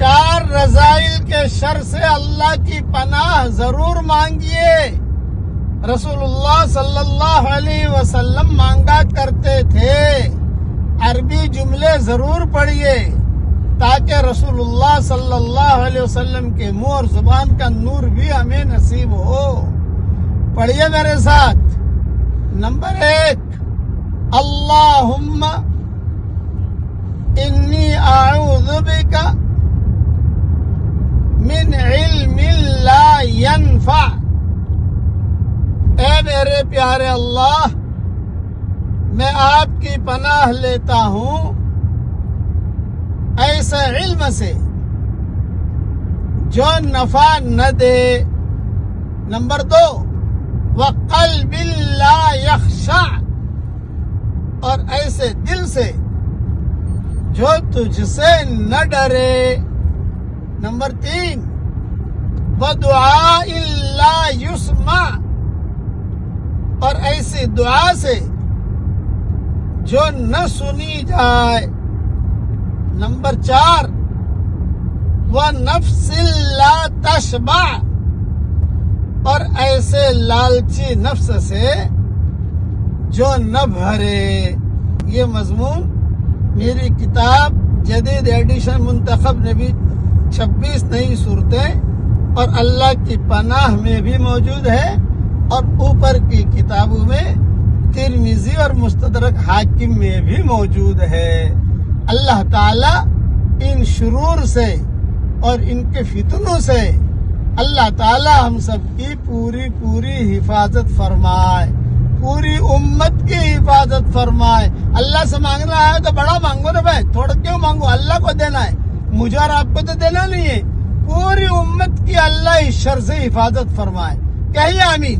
4 رذائل کے شر سے اللہ کی پناہ ضرور مانگیے۔ رسول اللہ صلی اللہ علیہ وسلم مانگا کرتے تھے۔ عربی جملے ضرور پڑھیے تاکہ رسول اللہ صلی اللہ علیہ وسلم کے منہ اور زبان کا نور بھی ہمیں نصیب ہو۔ پڑھیے میرے ساتھ۔ نمبر 1، اللہم انی اعوذ بک من علم لا ينفع۔ اے میرے پیارے اللہ، میں آپ کی پناہ لیتا ہوں ایسے علم سے جو نفع نہ دے۔ نمبر 2، وقلب لا یخشع، اور ایسے دل سے جو تجھ سے نہ ڈرے۔ نمبر 3، ودعاء لا یسمع، اور ایسی دعا سے جو نہ سنی جائے۔ نمبر 4، وَنَفْسٍ لَا تَشْبَعْ، اور ایسے لالچی نفس سے جو نہ بھرے۔ یہ مضمون میری کتاب جدید ایڈیشن منتخب نبی 26 نئی صورتیں اور اللہ کی پناہ میں بھی موجود ہے، اور اوپر کی کتابوں میں ترمذی اور مستدرک حاکم میں بھی موجود ہے۔ اللہ تعالی ان شرور سے اور ان کے فتنوں سے اللہ تعالی ہم سب کی پوری حفاظت فرمائے، پوری امت کی حفاظت فرمائے۔ اللہ سے مانگنا ہے تو بڑا مانگو نا بھائی، تھوڑا کیوں مانگو؟ اللہ کو دینا ہے، مجھے اور آپ کو تو دینا نہیں ہے۔ پوری امت کی اللہ اس شر سے حفاظت فرمائے۔ کہیے آمین۔